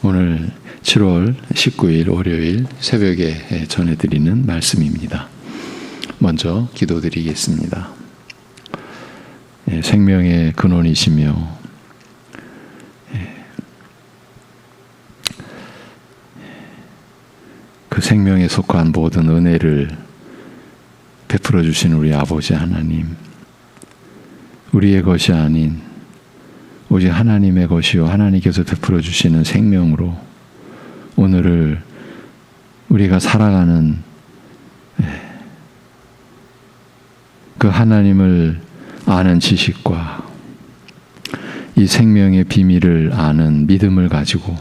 오늘 7월 19일 월요일 새벽에 전해드리는 말씀입니다. 먼저 기도드리겠습니다. 생명의 근원이시며 그 생명에 속한 모든 은혜를 베풀어 주신 우리 아버지 하나님, 우리의 것이 아닌 오직 하나님의 것이요 하나님께서 베풀어 주시는 생명으로 오늘을 우리가 살아가는 그 하나님을 아는 지식과 이 생명의 비밀을 아는 믿음을 가지고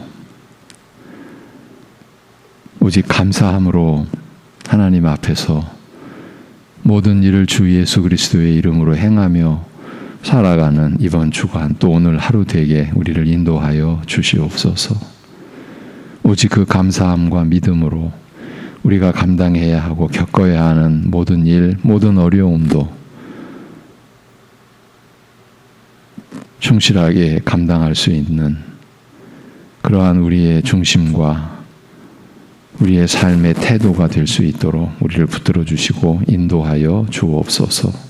오직 감사함으로 하나님 앞에서 모든 일을 주 예수 그리스도의 이름으로 행하며 살아가는 이번 주간 또 오늘 하루 되게 우리를 인도하여 주시옵소서. 오직 그 감사함과 믿음으로 우리가 감당해야 하고 겪어야 하는 모든 일, 모든 어려움도 충실하게 감당할 수 있는 그러한 우리의 중심과 우리의 삶의 태도가 될 수 있도록 우리를 붙들어 주시고 인도하여 주옵소서.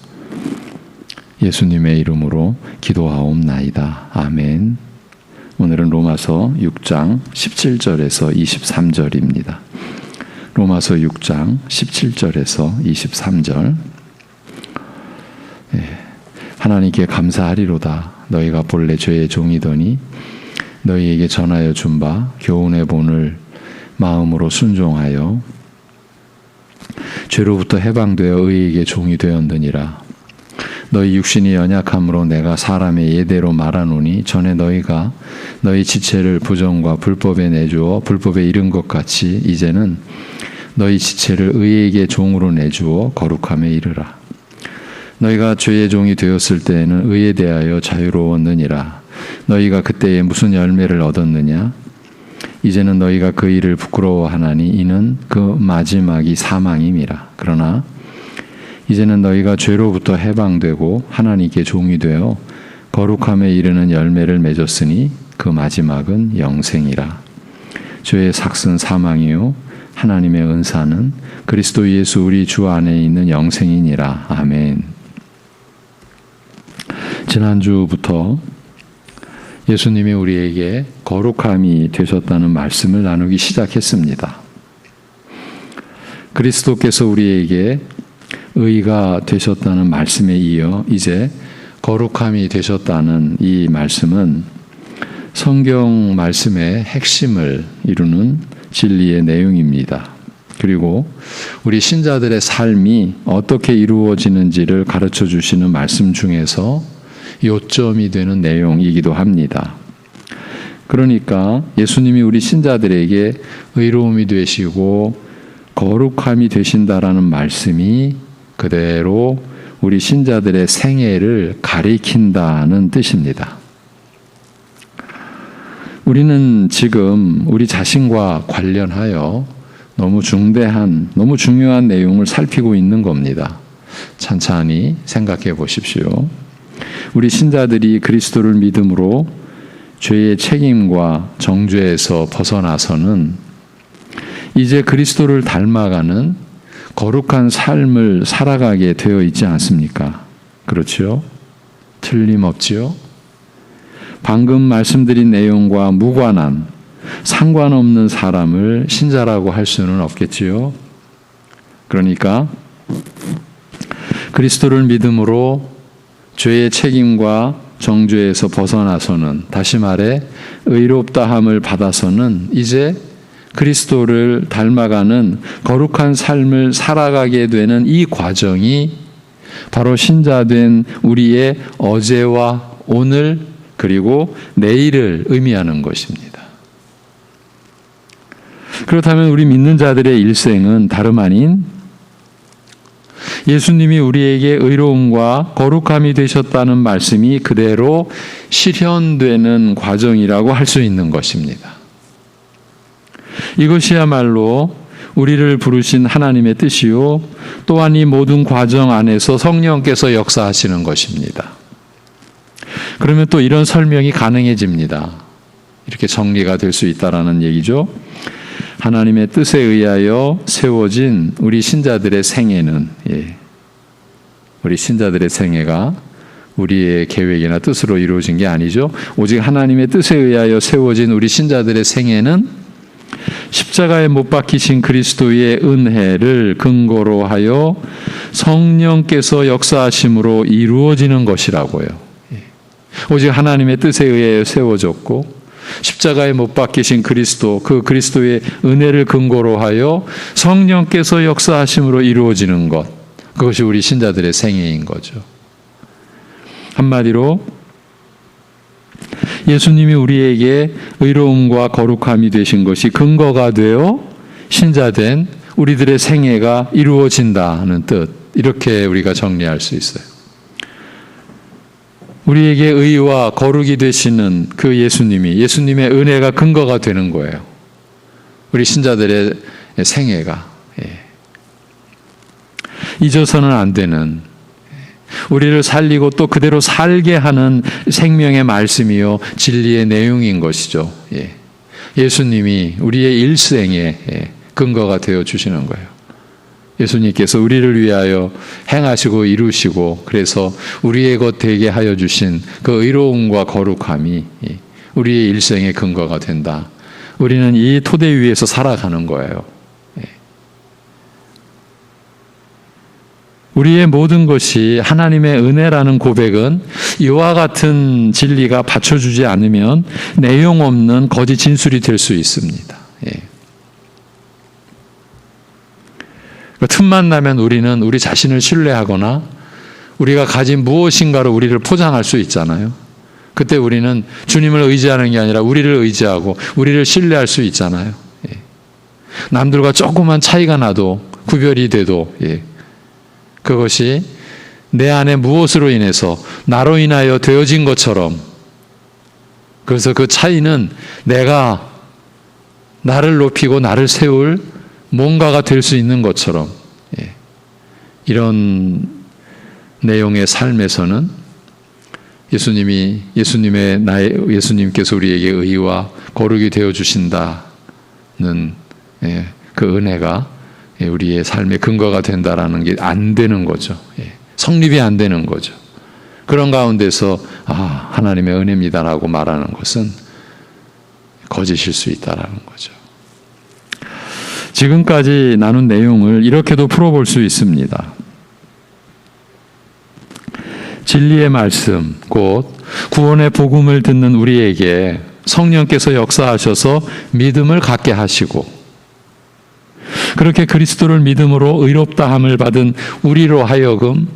예수님의 이름으로 기도하옵나이다. 아멘. 오늘은 로마서 6장 17절에서 23절입니다. 로마서 6장 17절에서 23절. 하나님께 감사하리로다. 너희가 본래 죄의 종이더니 너희에게 전하여 준 바 교훈의 본을 마음으로 순종하여 죄로부터 해방되어 의에게 종이 되었느니라. 너희 육신이 연약함으로 내가 사람의 예대로 말하노니 전에 너희가 너희 지체를 부정과 불법에 내주어 불법에 이른 것 같이 이제는 너희 지체를 의에게 종으로 내주어 거룩함에 이르라. 너희가 죄의 종이 되었을 때에는 의에 대하여 자유로웠느니라. 너희가 그때에 무슨 열매를 얻었느냐? 이제는 너희가 그 일을 부끄러워하나니 이는 그 마지막이 사망임이라. 그러나 이제는 너희가 죄로부터 해방되고 하나님께 종이 되어 거룩함에 이르는 열매를 맺었으니 그 마지막은 영생이라. 죄의 삭은 사망이요 하나님의 은사는 그리스도 예수 우리 주 안에 있는 영생이니라. 아멘. 지난주부터 예수님이 우리에게 거룩함이 되셨다는 말씀을 나누기 시작했습니다. 그리스도께서 우리에게 의가 되셨다는 말씀에 이어 이제 거룩함이 되셨다는 이 말씀은 성경 말씀의 핵심을 이루는 진리의 내용입니다. 그리고 우리 신자들의 삶이 어떻게 이루어지는지를 가르쳐 주시는 말씀 중에서 요점이 되는 내용이기도 합니다. 그러니까 예수님이 우리 신자들에게 의로움이 되시고 거룩함이 되신다라는 말씀이 그대로 우리 신자들의 생애를 가리킨다는 뜻입니다. 우리는 지금 우리 자신과 관련하여 너무 중대한, 너무 중요한 내용을 살피고 있는 겁니다. 찬찬히 생각해 보십시오. 우리 신자들이 그리스도를 믿음으로 죄의 책임과 정죄에서 벗어나서는 이제 그리스도를 닮아가는 거룩한 삶을 살아가게 되어 있지 않습니까? 그렇죠? 틀림없지요? 방금 말씀드린 내용과 무관한 상관없는 사람을 신자라고 할 수는 없겠지요? 그러니까 그리스도를 믿음으로 죄의 책임과 정죄에서 벗어나서는 다시 말해 의롭다함을 받아서는 이제 그리스도를 닮아가는 거룩한 삶을 살아가게 되는 이 과정이 바로 신자된 우리의 어제와 오늘 그리고 내일을 의미하는 것입니다. 그렇다면 우리 믿는 자들의 일생은 다름 아닌 예수님이 우리에게 의로움과 거룩함이 되셨다는 말씀이 그대로 실현되는 과정이라고 할 수 있는 것입니다. 이것이야말로 우리를 부르신 하나님의 뜻이요 또한 이 모든 과정 안에서 성령께서 역사하시는 것입니다. 그러면 또 이런 설명이 가능해집니다. 이렇게 정리가 될 수 있다라는 얘기죠. 하나님의 뜻에 의하여 세워진 우리 신자들의 생애는 우리 신자들의 생애가 우리의 계획이나 뜻으로 이루어진 게 아니죠. 오직 하나님의 뜻에 의하여 세워진 우리 신자들의 생애는 십자가에 못 박히신 그리스도의 은혜를 근거로 하여 성령께서 역사하심으로 이루어지는 것이라고요. 오직 하나님의 뜻에 의하여 세워졌고 십자가에 못 박히신 그리스도, 그 그리스도의 은혜를 근거로 하여 성령께서 역사하심으로 이루어지는 것, 그것이 우리 신자들의 생애인 거죠. 한마디로 예수님이 우리에게 의로움과 거룩함이 되신 것이 근거가 되어 신자된 우리들의 생애가 이루어진다는 뜻, 이렇게 우리가 정리할 수 있어요. 우리에게 의와 거룩이 되시는 그 예수님의 은혜가 근거가 되는 거예요. 우리 신자들의 생애가 잊어서는 안 되는, 우리를 살리고 또 그대로 살게 하는 생명의 말씀이요 진리의 내용인 것이죠. 예수님이 우리의 일생에 근거가 되어 주시는 거예요. 예수님께서 우리를 위하여 행하시고 이루시고 그래서 우리의 것 되게 하여 주신 그 의로움과 거룩함이 우리의 일생의 근거가 된다. 우리는 이 토대 위에서 살아가는 거예요. 우리의 모든 것이 하나님의 은혜라는 고백은 이와 같은 진리가 받쳐주지 않으면 내용 없는 거짓 진술이 될 수 있습니다. 틈만 나면 우리는 우리 자신을 신뢰하거나 우리가 가진 무엇인가로 우리를 포장할 수 있잖아요. 그때 우리는 주님을 의지하는 게 아니라 우리를 의지하고 우리를 신뢰할 수 있잖아요. 남들과 조그만 차이가 나도 구별이 돼도 그것이 내 안에 무엇으로 인해서 나로 인하여 되어진 것처럼, 그래서 그 차이는 내가 나를 높이고 나를 세울 뭔가가 될 수 있는 것처럼, 이런 내용의 삶에서는 예수님께서 우리에게 의와 거룩이 되어 주신다는 그 은혜가 우리의 삶의 근거가 된다라는 게 안 되는 거죠. 성립이 안 되는 거죠. 그런 가운데서 하나님의 은혜입니다라고 말하는 것은 거짓일 수 있다라는 거죠. 지금까지 나눈 내용을 이렇게도 풀어볼 수 있습니다. 진리의 말씀, 곧 구원의 복음을 듣는 우리에게 성령께서 역사하셔서 믿음을 갖게 하시고, 그렇게 그리스도를 믿음으로 의롭다함을 받은 우리로 하여금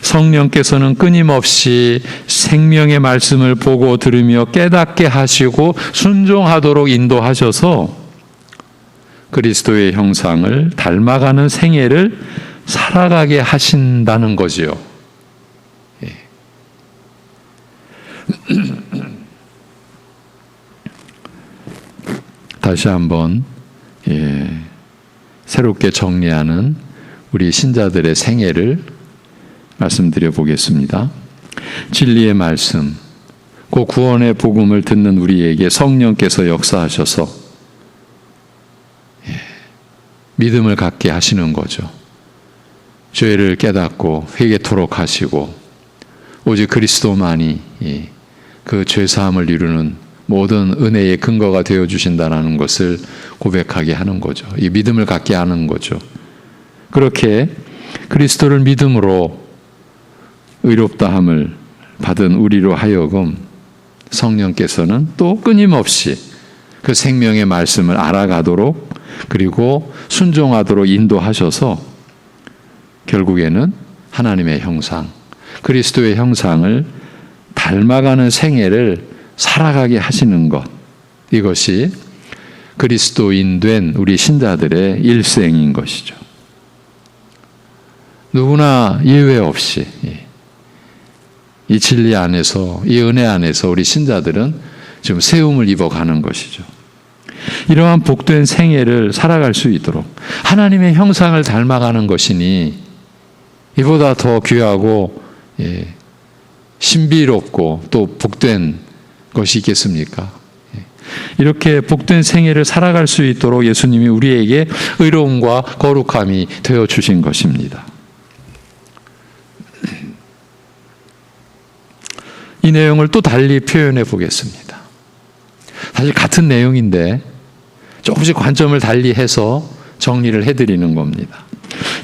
성령께서는 끊임없이 생명의 말씀을 보고 들으며 깨닫게 하시고 순종하도록 인도하셔서 그리스도의 형상을 닮아가는 생애를 살아가게 하신다는 거지요. 다시 한번 새롭게 정리하는 우리 신자들의 생애를 말씀드려 보겠습니다. 진리의 말씀, 그 구원의 복음을 듣는 우리에게 성령께서 역사하셔서 믿음을 갖게 하시는 거죠. 죄를 깨닫고 회개토록 하시고 오직 그리스도만이 그 죄사함을 이루는 모든 은혜의 근거가 되어 주신다는 것을 고백하게 하는 거죠. 이 믿음을 갖게 하는 거죠. 그렇게 그리스도를 믿음으로 의롭다함을 받은 우리로 하여금 성령께서는 또 끊임없이 그 생명의 말씀을 알아가도록 그리고 순종하도록 인도하셔서 결국에는 하나님의 형상, 그리스도의 형상을 닮아가는 생애를 살아가게 하시는 것, 이것이 그리스도인 된 우리 신자들의 일생인 것이죠. 누구나 예외 없이 이 진리 안에서, 이 은혜 안에서 우리 신자들은 지금 세움을 입어가는 것이죠. 이러한 복된 생애를 살아갈 수 있도록 하나님의 형상을 닮아가는 것이니 이보다 더 귀하고 신비롭고 또 복된 것이 있겠습니까? 이렇게 복된 생애를 살아갈 수 있도록 예수님이 우리에게 의로움과 거룩함이 되어 주신 것입니다. 이 내용을 또 달리 표현해 보겠습니다. 사실 같은 내용인데 조금씩 관점을 달리해서 정리를 해드리는 겁니다.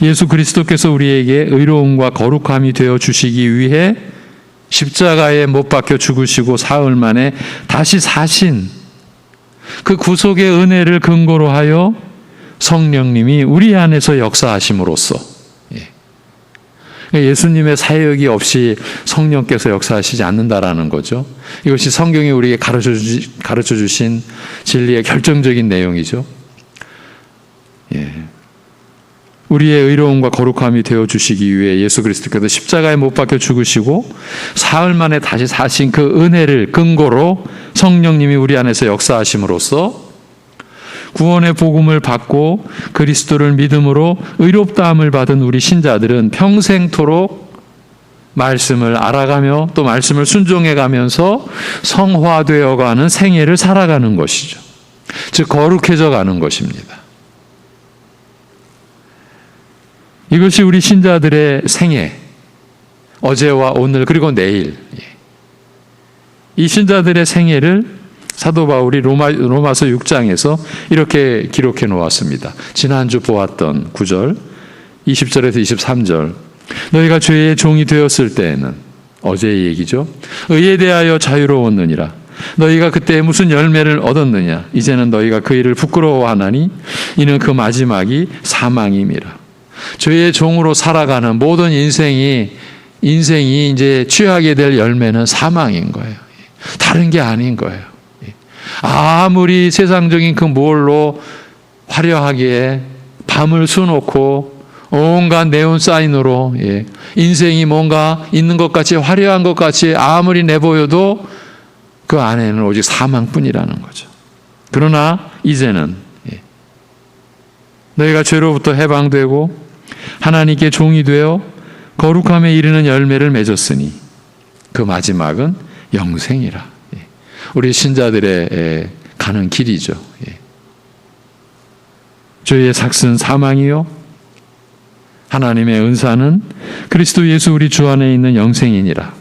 예수 그리스도께서 우리에게 의로움과 거룩함이 되어 주시기 위해 십자가에 못 박혀 죽으시고 사흘 만에 다시 사신 그 구속의 은혜를 근거로 하여 성령님이 우리 안에서 역사하심으로써, 예수님의 사역이 없이 성령께서 역사하시지 않는다라는 거죠. 이것이 성경이 우리에게 가르쳐 주신 진리의 결정적인 내용이죠. 우리의 의로움과 거룩함이 되어 주시기 위해 예수 그리스도께서 십자가에 못 박혀 죽으시고 사흘 만에 다시 사신 그 은혜를 근거로 성령님이 우리 안에서 역사하심으로써 구원의 복음을 받고 그리스도를 믿음으로 의롭다함을 받은 우리 신자들은 평생토록 말씀을 알아가며 또 말씀을 순종해가면서 성화되어가는 생애를 살아가는 것이죠. 즉 거룩해져 가는 것입니다. 이것이 우리 신자들의 생애, 어제와 오늘 그리고 내일, 이 신자들의 생애를 사도 바울이 로마서 6장에서 이렇게 기록해 놓았습니다. 지난주 보았던 9절, 20절에서 23절. 너희가 죄의 종이 되었을 때에는, 어제의 얘기죠. 의에 대하여 자유로웠느니라. 너희가 그때 무슨 열매를 얻었느냐. 이제는 너희가 그 일을 부끄러워하나니 이는 그 마지막이 사망임이라. 죄의 종으로 살아가는 모든 인생이 이제 취하게 될 열매는 사망인 거예요. 다른 게 아닌 거예요. 아무리 세상적인 그 뭘로 화려하게 밤을 수놓고 온갖 네온 사인으로 인생이 뭔가 있는 것 같이 화려한 것 같이 아무리 내보여도 그 안에는 오직 사망뿐이라는 거죠. 그러나 이제는 너희가 죄로부터 해방되고 하나님께 종이 되어 거룩함에 이르는 열매를 맺었으니 그 마지막은 영생이라. 우리 신자들의 가는 길이죠. 죄의 삭은 사망이요 하나님의 은사는 그리스도 예수 우리 주 안에 있는 영생이니라.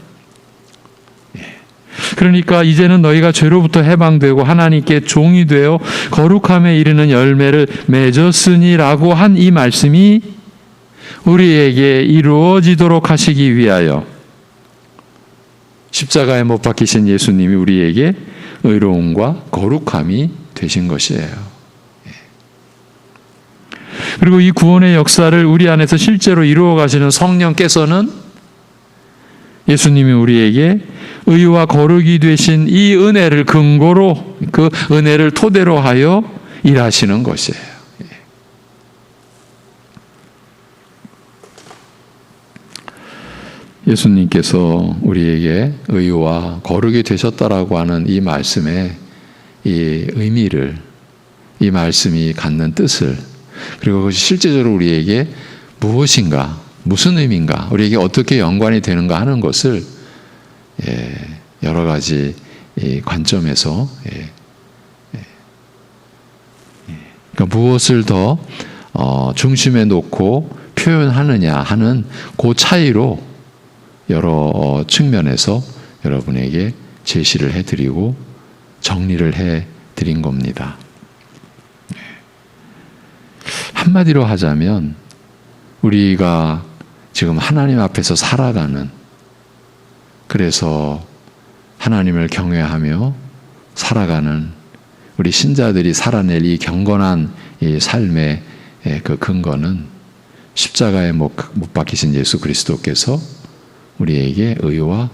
그러니까 이제는 너희가 죄로부터 해방되고 하나님께 종이 되어 거룩함에 이르는 열매를 맺었으니라고 한 이 말씀이 우리에게 이루어지도록 하시기 위하여 십자가에 못 박히신 예수님이 우리에게 의로움과 거룩함이 되신 것이에요. 그리고 이 구원의 역사를 우리 안에서 실제로 이루어 가시는 성령께서는 예수님이 우리에게 의와 거룩이 되신 이 은혜를 근거로 그 은혜를 토대로 하여 일하시는 것이에요. 예수님께서 우리에게 의와 거룩이 되셨다라고 하는 이 말씀의 이 의미를, 이 말씀이 갖는 뜻을, 그리고 그것이 실제적으로 우리에게 무엇인가, 무슨 의미인가, 우리에게 어떻게 연관이 되는가 하는 것을 여러 가지 관점에서 그러니까 무엇을 더 중심에 놓고 표현하느냐 하는 그 차이로 여러 측면에서 여러분에게 제시를 해드리고 정리를 해드린 겁니다. 한마디로 하자면 우리가 지금 하나님 앞에서 살아가는, 그래서 하나님을 경외하며 살아가는 우리 신자들이 살아낼 이 경건한 이 삶의 그 근거는 십자가에 못 박히신 예수 그리스도께서 우리에게 의와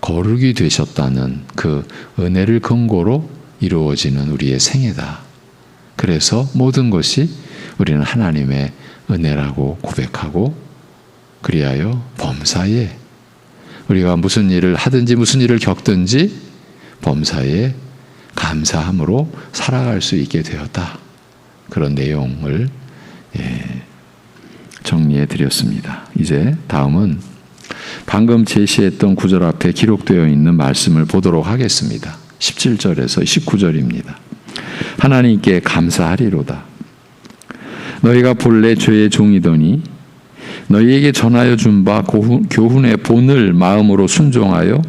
거룩이 되셨다는 그 은혜를 근거로 이루어지는 우리의 생애다. 그래서 모든 것이 우리는 하나님의 은혜라고 고백하고, 그리하여 범사에 우리가 무슨 일을 하든지 무슨 일을 겪든지 범사에 감사함으로 살아갈 수 있게 되었다. 그런 내용을 정리해 드렸습니다. 이제 다음은 방금 제시했던 구절 앞에 기록되어 있는 말씀을 보도록 하겠습니다. 17절에서 19절입니다. 하나님께 감사하리로다. 너희가 본래 죄의 종이더니 너희에게 전하여 준 바 교훈의 본을 마음으로 순종하여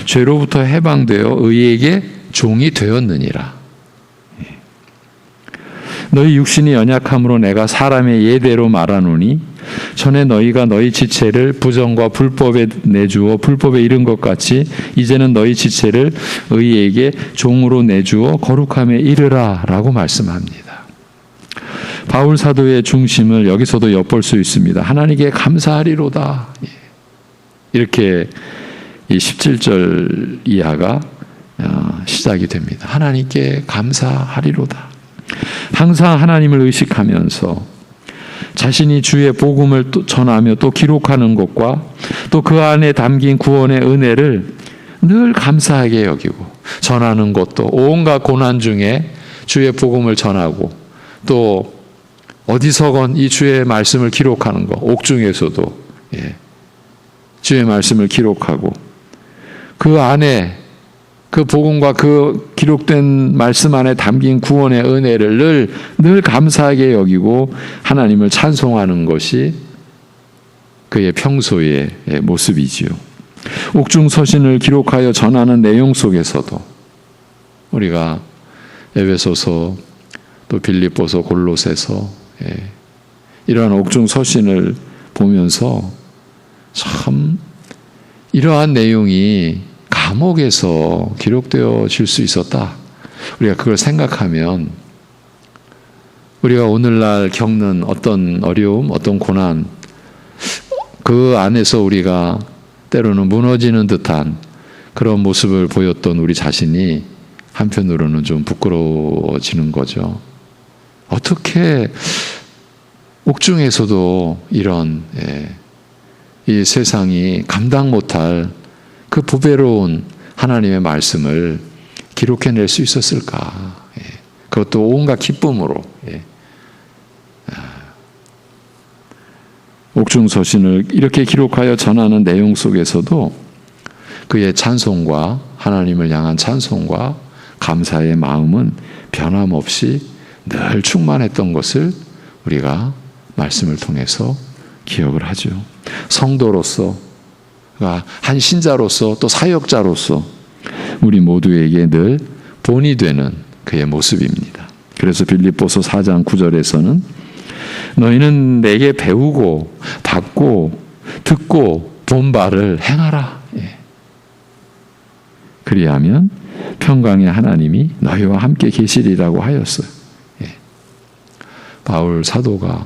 죄로부터 해방되어 의에게 종이 되었느니라. 너희 육신이 연약함으로 내가 사람의 예대로 말하노니 전에 너희가 너희 지체를 부정과 불법에 내주어 불법에 이른 것 같이 이제는 너희 지체를 의에게 종으로 내주어 거룩함에 이르라 라고 말씀합니다. 바울 사도의 중심을 여기서도 엿볼 수 있습니다. 하나님께 감사하리로다. 이렇게 이 17절 이하가 시작이 됩니다. 하나님께 감사하리로다. 항상 하나님을 의식하면서 자신이 주의 복음을 또 전하며 또 기록하는 것과 또 그 안에 담긴 구원의 은혜를 늘 감사하게 여기고 전하는 것도 온갖 고난 중에 주의 복음을 전하고 또 어디서건 이 주의 말씀을 기록하는 것, 옥중에서도 주의 말씀을 기록하고 그 안에 그 복음과 그 기록된 말씀 안에 담긴 구원의 은혜를 늘 감사하게 여기고 하나님을 찬송하는 것이 그의 평소의 모습이지요. 옥중서신을 기록하여 전하는 내용 속에서도 우리가 에베소서 또 빌립보서 골로새서 이러한 옥중서신을 보면서 참 이러한 내용이 감옥에서 기록되어질 수 있었다. 우리가 그걸 생각하면 우리가 오늘날 겪는 어떤 어려움, 어떤 고난 그 안에서 우리가 때로는 무너지는 듯한 그런 모습을 보였던 우리 자신이 한편으로는 좀 부끄러워지는 거죠. 어떻게 옥중에서도 이런 이 세상이 감당 못할 그 보배로운 하나님의 말씀을 기록해낼 수 있었을까? 그것도 온갖 기쁨으로. 옥중서신을 이렇게 기록하여 전하는 내용 속에서도 그의 찬송과 하나님을 향한 찬송과 감사의 마음은 변함없이 늘 충만했던 것을 우리가 말씀을 통해서 기억을 하죠. 성도로서 한 신자로서 또 사역자로서 우리 모두에게 늘 본이 되는 그의 모습입니다. 그래서 빌립보서 4장 9절에서는 너희는 내게 배우고 받고 듣고 본 바를 행하라. 그리하면 평강의 하나님이 너희와 함께 계시리라고 하였어요. 바울 사도가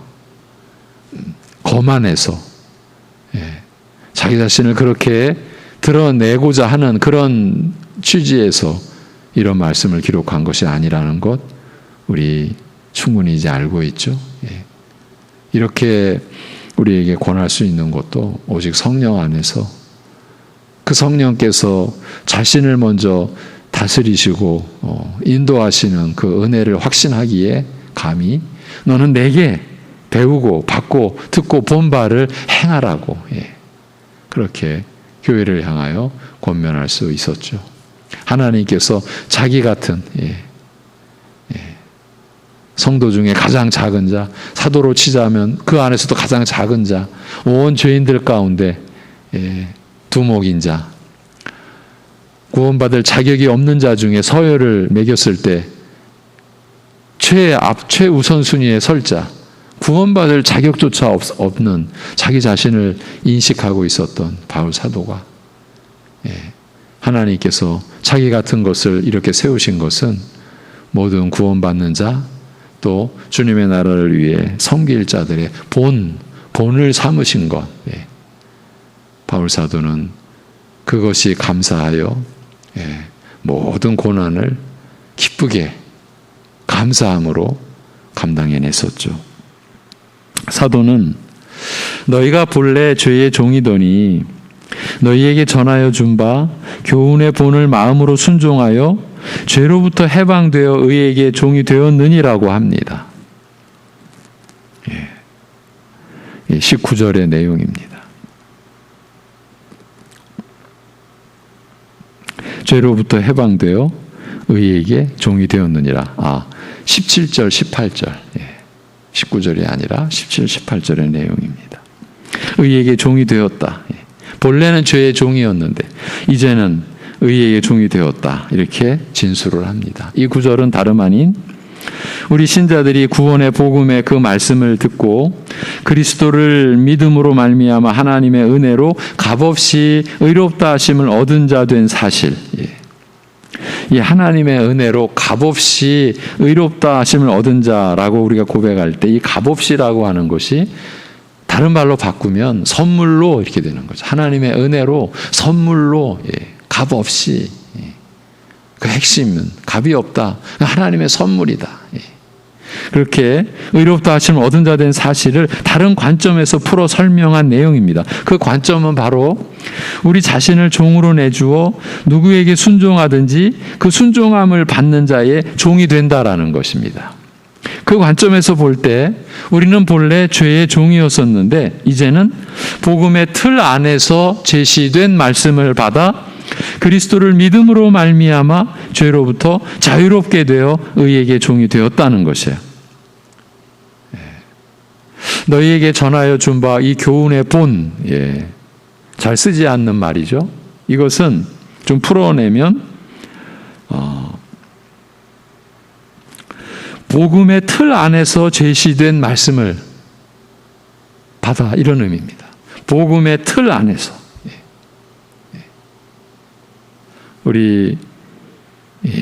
거만해서 자기 자신을 그렇게 드러내고자 하는 그런 취지에서 이런 말씀을 기록한 것이 아니라는 것 우리 충분히 이제 알고 있죠. 이렇게 우리에게 권할 수 있는 것도 오직 성령 안에서 그 성령께서 자신을 먼저 다스리시고 인도하시는 그 은혜를 확신하기에 감히 너는 내게 배우고 받고 듣고 본 바를 행하라고 그렇게 교회를 향하여 권면할 수 있었죠. 하나님께서 자기 같은 성도 중에 가장 작은 자, 사도로 치자면 그 안에서도 가장 작은 자, 온 죄인들 가운데 두목인 자, 구원받을 자격이 없는 자 중에 서열을 매겼을 때 최우선순위에 설 자, 구원받을 자격조차 없는 자기 자신을 인식하고 있었던 바울 사도가 하나님께서 자기 같은 것을 이렇게 세우신 것은 모든 구원받는 자, 또 주님의 나라를 위해 섬길 자들의 본을 삼으신 것. 바울 사도는 그것이 감사하여 모든 고난을 기쁘게 감사함으로 감당해냈었죠. 사도는 너희가 본래 죄의 종이더니 너희에게 전하여 준 바 교훈의 본을 마음으로 순종하여 죄로부터 해방되어 의에게 종이 되었느니라고 합니다. 19절의 내용입니다. 죄로부터 해방되어 의에게 종이 되었느니라. 17절, 18절. 19절이 아니라 17, 18절의 내용입니다. 의에게 종이 되었다. 본래는 죄의 종이었는데 이제는 의에게 종이 되었다. 이렇게 진술을 합니다. 이 구절은 다름 아닌 우리 신자들이 구원의 복음의 그 말씀을 듣고 그리스도를 믿음으로 말미암아 하나님의 은혜로 값없이 의롭다 하심을 얻은 자 된 사실, 이 하나님의 은혜로 값없이 의롭다 하심을 얻은 자라고 우리가 고백할 때 이 값없이라고 하는 것이 다른 말로 바꾸면 선물로 이렇게 되는 거죠. 하나님의 은혜로 선물로 값없이, 그 핵심은 값이 없다. 하나님의 선물이다. 그렇게 의롭다 하심을 얻은 자 된 사실을 다른 관점에서 풀어 설명한 내용입니다. 그 관점은 바로 우리 자신을 종으로 내주어 누구에게 순종하든지 그 순종함을 받는 자의 종이 된다라는 것입니다. 그 관점에서 볼 때 우리는 본래 죄의 종이었었는데 이제는 복음의 틀 안에서 제시된 말씀을 받아 그리스도를 믿음으로 말미암아 죄로부터 자유롭게 되어 의에게 종이 되었다는 것이에요. 너희에게 전하여 준 바 이 교훈의 본, 잘 쓰지 않는 말이죠. 이것은 좀 풀어내면 복음의 틀 안에서 제시된 말씀을 받아, 이런 의미입니다. 복음의 틀 안에서. 우리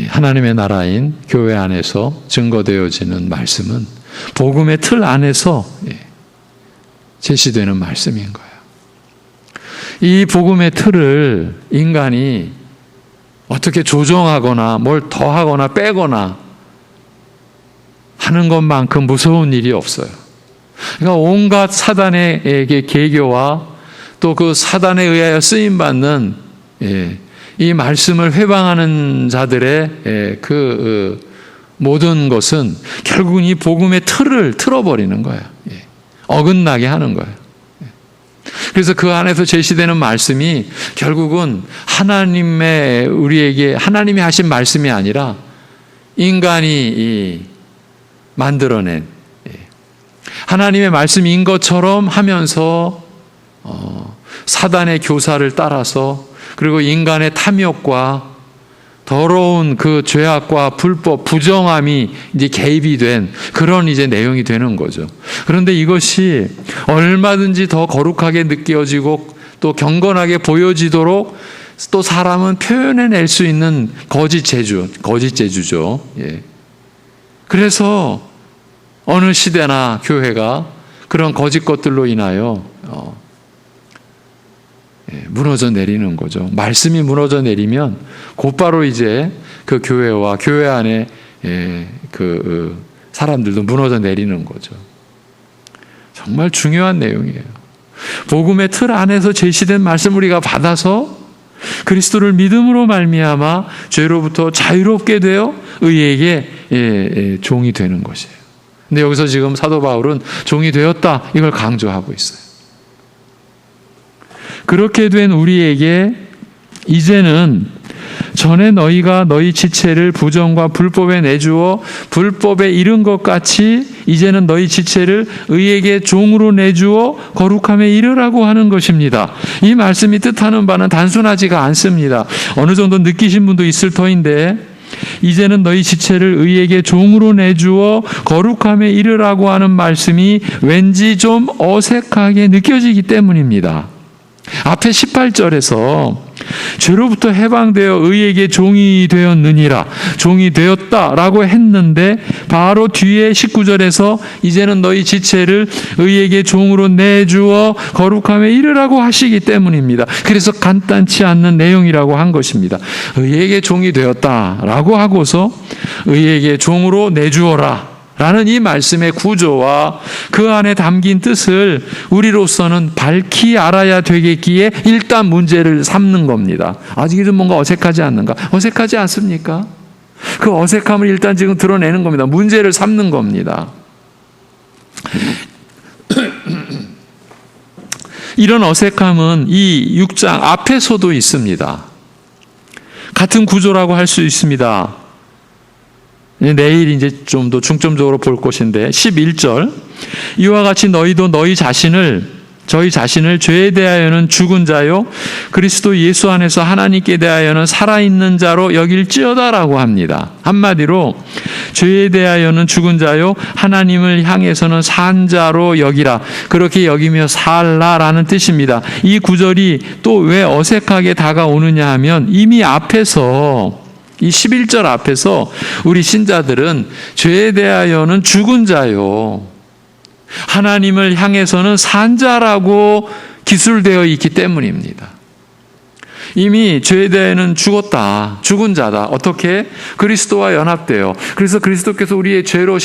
하나님의 나라인 교회 안에서 증거되어지는 말씀은 복음의 틀 안에서 제시되는 말씀인 거예요. 이 복음의 틀을 인간이 어떻게 조정하거나 뭘 더하거나 빼거나 하는 것만큼 무서운 일이 없어요. 그러니까 온갖 사단의 계교와 또 그 사단에 의하여 쓰임받는 이 말씀을 회방하는 자들의 그 모든 것은 결국은 이 복음의 틀을 틀어버리는 거예요. 어긋나게 하는 거예요. 그래서 그 안에서 제시되는 말씀이 결국은 하나님의 우리에게 하나님이 하신 말씀이 아니라 인간이 만들어낸 하나님의 말씀인 것처럼 하면서 사단의 교사를 따라서 그리고 인간의 탐욕과 더러운 그 죄악과 불법, 부정함이 이제 개입이 된 그런 이제 내용이 되는 거죠. 그런데 이것이 얼마든지 더 거룩하게 느껴지고 또 경건하게 보여지도록 또 사람은 표현해낼 수 있는 거짓 재주죠. 그래서 어느 시대나 교회가 그런 거짓 것들로 인하여 무너져 내리는 거죠. 말씀이 무너져 내리면 곧바로 이제 그 교회와 교회 안에 그 사람들도 무너져 내리는 거죠. 정말 중요한 내용이에요. 복음의 틀 안에서 제시된 말씀 우리가 받아서 그리스도를 믿음으로 말미암아 죄로부터 자유롭게 되어 의에게 종이 되는 것이에요. 근데 여기서 지금 사도 바울은 종이 되었다, 이걸 강조하고 있어요. 그렇게 된 우리에게 이제는 전에 너희가 너희 지체를 부정과 불법에 내주어 불법에 이른 것 같이 이제는 너희 지체를 의에게 종으로 내주어 거룩함에 이르라고 하는 것입니다. 이 말씀이 뜻하는 바는 단순하지가 않습니다. 어느 정도 느끼신 분도 있을 터인데 이제는 너희 지체를 의에게 종으로 내주어 거룩함에 이르라고 하는 말씀이 왠지 좀 어색하게 느껴지기 때문입니다. 앞에 18절에서 죄로부터 해방되어 의에게 종이 되었느니라, 종이 되었다라고 했는데 바로 뒤에 19절에서 이제는 너희 지체를 의에게 종으로 내주어 거룩함에 이르라고 하시기 때문입니다. 그래서 간단치 않는 내용이라고 한 것입니다. 의에게 종이 되었다라고 하고서 의에게 종으로 내주어라 라는 이 말씀의 구조와 그 안에 담긴 뜻을 우리로서는 밝히 알아야 되겠기에 일단 문제를 삼는 겁니다. 아직 좀 뭔가 어색하지 않는가? 어색하지 않습니까? 그 어색함을 일단 지금 드러내는 겁니다. 문제를 삼는 겁니다. 이런 어색함은 이 6장 앞에서도 있습니다. 같은 구조라고 할 수 있습니다. 내일 이제 좀 더 중점적으로 볼 것인데 11절, 이와 같이 너희도 저희 자신을 죄에 대하여는 죽은 자요 그리스도 예수 안에서 하나님께 대하여는 살아있는 자로 여길지어다라고 합니다. 한마디로 죄에 대하여는 죽은 자요 하나님을 향해서는 산 자로 여기라, 그렇게 여기며 살라라는 뜻입니다. 이 구절이 또 왜 어색하게 다가오느냐 하면 이미 앞에서 이 11절 앞에서 우리 신자들은 죄에 대하여는 죽은 자요 하나님을 향해서는 산 자라고 기술되어 있기 때문입니다. 이미 죄에 대해는 죽었다, 죽은 자다. 어떻게? 그리스도와 연합되어. 그래서 그리스도께서 우리의 죄로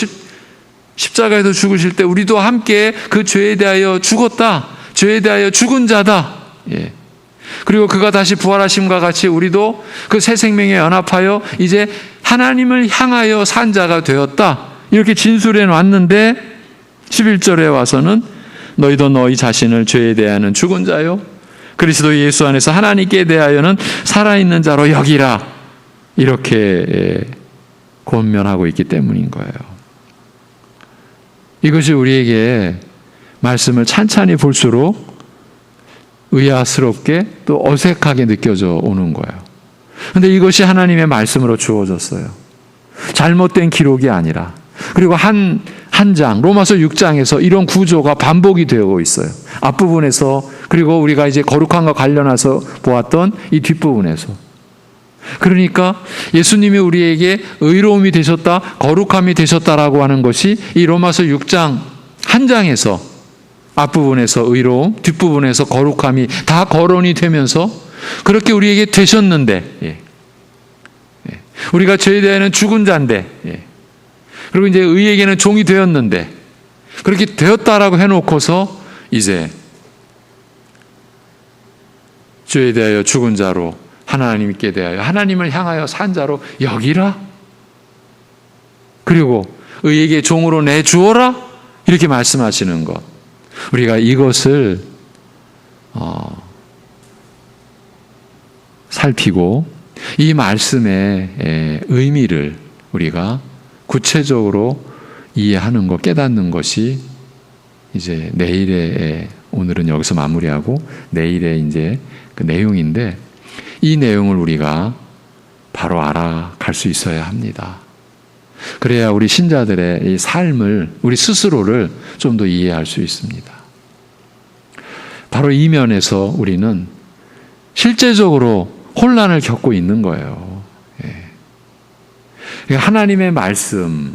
십자가에서 죽으실 때 우리도 함께 그 죄에 대하여 죽었다, 죄에 대하여 죽은 자다. 예. 그리고 그가 다시 부활하심과 같이 우리도 그 새 생명에 연합하여 이제 하나님을 향하여 산 자가 되었다, 이렇게 진술해 놨는데 11절에 와서는 너희도 너희 자신을 죄에 대하여는 죽은 자요 그리스도 예수 안에서 하나님께 대하여는 살아있는 자로 여기라, 이렇게 권면하고 있기 때문인 거예요. 이것이 우리에게 말씀을 찬찬히 볼수록 의아스럽게 또 어색하게 느껴져 오는 거예요. 그런데 이것이 하나님의 말씀으로 주어졌어요. 잘못된 기록이 아니라. 그리고 한 장, 로마서 6장에서 이런 구조가 반복이 되고 있어요. 앞부분에서, 그리고 우리가 이제 거룩함과 관련해서 보았던 이 뒷부분에서. 그러니까 예수님이 우리에게 의로움이 되셨다, 거룩함이 되셨다라고 하는 것이 이 로마서 6장 한 장에서 앞부분에서 의로움, 뒷부분에서 거룩함이 다 거론이 되면서 그렇게 우리에게 되셨는데, 우리가 죄에 대해는 죽은 자인데, 그리고 이제 의에게는 종이 되었는데, 그렇게 되었다라고 해놓고서 이제 죄에 대하여 죽은 자로 하나님께 대하여 하나님을 향하여 산 자로 여기라, 그리고 의에게 종으로 내주어라, 이렇게 말씀하시는 것. 우리가 이것을 살피고 이 말씀의 의미를 우리가 구체적으로 이해하는 것, 깨닫는 것이 이제 내일의, 오늘은 여기서 마무리하고 내일의 이제 그 내용인데, 이 내용을 우리가 바로 알아갈 수 있어야 합니다. 그래야 우리 신자들의 이 삶을, 우리 스스로를 좀 더 이해할 수 있습니다. 바로 이 면에서 우리는 실제적으로 혼란을 겪고 있는 거예요. 하나님의 말씀과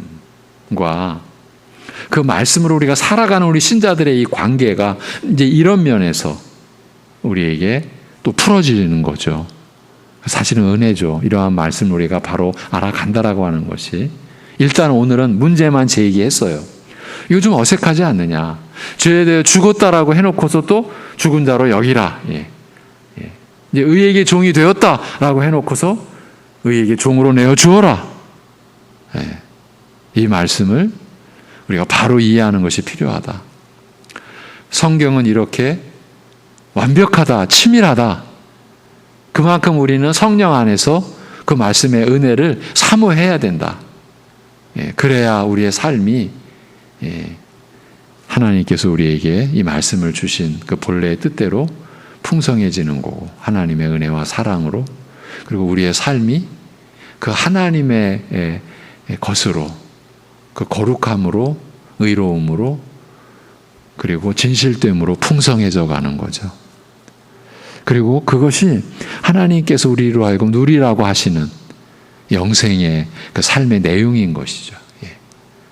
그 말씀으로 우리가 살아가는 우리 신자들의 이 관계가 이제 이런 면에서 우리에게 또 풀어지는 거죠. 사실은 은혜죠. 이러한 말씀을 우리가 바로 알아간다라고 하는 것이. 일단 오늘은 문제만 제기했어요. 이거 좀 어색하지 않느냐. 죄에 대해 죽었다라고 해놓고서 또 죽은 자로 여기라. 이제 의에게 종이 되었다라고 해놓고서 의에게 종으로 내어 주어라. 이 말씀을 우리가 바로 이해하는 것이 필요하다. 성경은 이렇게 완벽하다, 치밀하다. 그만큼 우리는 성령 안에서 그 말씀의 은혜를 사모해야 된다. 그래야 우리의 삶이 하나님께서 우리에게 이 말씀을 주신 그 본래의 뜻대로 풍성해지는 거고, 하나님의 은혜와 사랑으로, 그리고 우리의 삶이 그 하나님의 것으로, 그 거룩함으로, 의로움으로, 그리고 진실됨으로 풍성해져 가는 거죠. 그리고 그것이 하나님께서 우리로 하여금 누리라고 하시는 영생의 그 삶의 내용인 것이죠.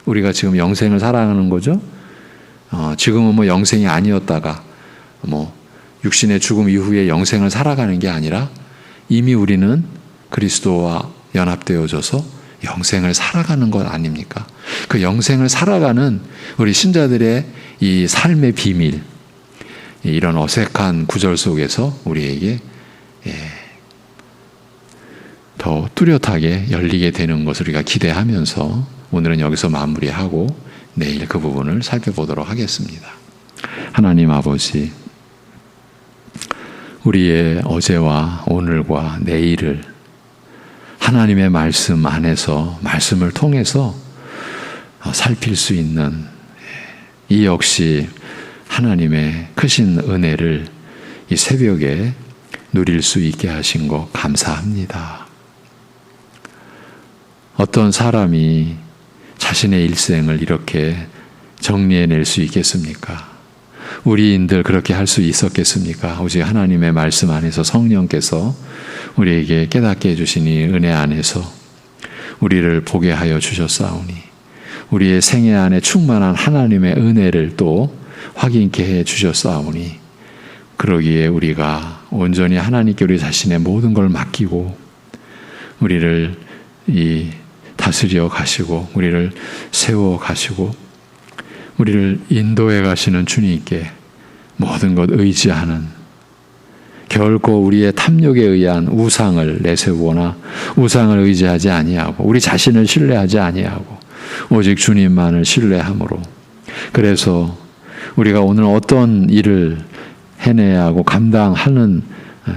우리가 지금 영생을 살아가는 거죠. 지금은 뭐 영생이 아니었다가 뭐 육신의 죽음 이후에 영생을 살아가는 게 아니라 이미 우리는 그리스도와 연합되어져서 영생을 살아가는 것 아닙니까? 그 영생을 살아가는 우리 신자들의 이 삶의 비밀, 이런 어색한 구절 속에서 우리에게 더 뚜렷하게 열리게 되는 것을 우리가 기대하면서 오늘은 여기서 마무리하고 내일 그 부분을 살펴보도록 하겠습니다. 하나님 아버지, 우리의 어제와 오늘과 내일을 하나님의 말씀 안에서 말씀을 통해서 살필 수 있는 이 역시 하나님의 크신 은혜를 이 새벽에 누릴 수 있게 하신 것 감사합니다. 어떤 사람이 자신의 일생을 이렇게 정리해낼 수 있겠습니까? 우리인들 그렇게 할 수 있었겠습니까? 오직 하나님의 말씀 안에서 성령께서 우리에게 깨닫게 해주시니 은혜 안에서 우리를 보게 하여 주셨사오니 우리의 생애 안에 충만한 하나님의 은혜를 또 확인케 해 주셨사오니 그러기에 우리가 온전히 하나님께 우리 자신의 모든 걸 맡기고 우리를 다스려 가시고 우리를 세워 가시고 우리를 인도해 가시는 주님께 모든 것 의지하는, 결코 우리의 탐욕에 의한 우상을 내세우거나 우상을 의지하지 아니하고 우리 자신을 신뢰하지 아니하고 오직 주님만을 신뢰함으로, 그래서 우리가 오늘 어떤 일을 해내야 하고 감당하는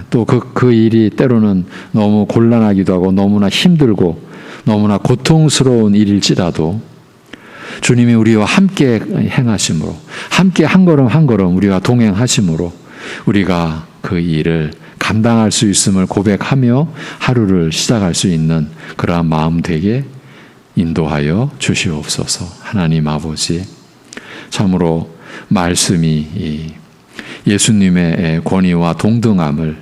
또 그 일이 때로는 너무 곤란하기도 하고 너무나 힘들고 너무나 고통스러운 일일지라도 주님이 우리와 함께 행하심으로, 함께 한 걸음 한 걸음 우리와 동행하심으로 우리가 그 일을 감당할 수 있음을 고백하며 하루를 시작할 수 있는 그러한 마음 되게 인도하여 주시옵소서. 하나님 아버지, 참으로 말씀이 예수님의 권위와 동등함을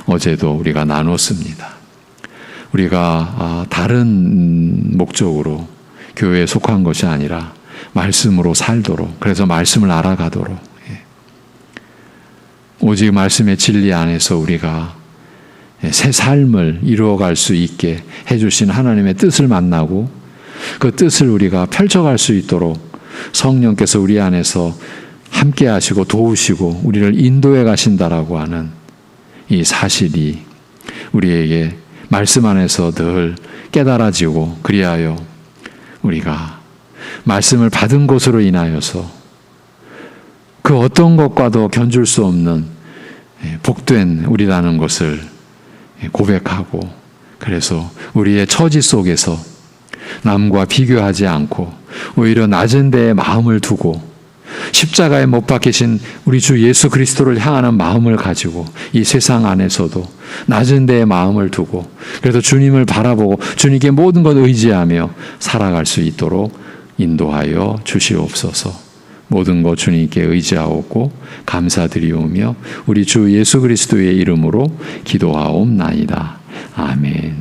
어제도 우리가 나눴습니다. 우리가 다른 목적으로 교회에 속한 것이 아니라 말씀으로 살도록, 그래서 말씀을 알아가도록, 오직 말씀의 진리 안에서 우리가 새 삶을 이루어갈 수 있게 해주신 하나님의 뜻을 만나고 그 뜻을 우리가 펼쳐갈 수 있도록 성령께서 우리 안에서 함께 하시고 도우시고 우리를 인도해 가신다라고 하는 이 사실이 우리에게 말씀 안에서 늘 깨달아지고, 그리하여 우리가 말씀을 받은 것으로 인하여서 그 어떤 것과도 견줄 수 없는 복된 우리라는 것을 고백하고, 그래서 우리의 처지 속에서 남과 비교하지 않고 오히려 낮은 데에 마음을 두고 십자가에 못 박히신 우리 주 예수 그리스도를 향하는 마음을 가지고 이 세상 안에서도 낮은 데에 마음을 두고 그래서 주님을 바라보고 주님께 모든 것 의지하며 살아갈 수 있도록 인도하여 주시옵소서. 모든 것 주님께 의지하옵고 감사드리오며 우리 주 예수 그리스도의 이름으로 기도하옵나이다. 아멘.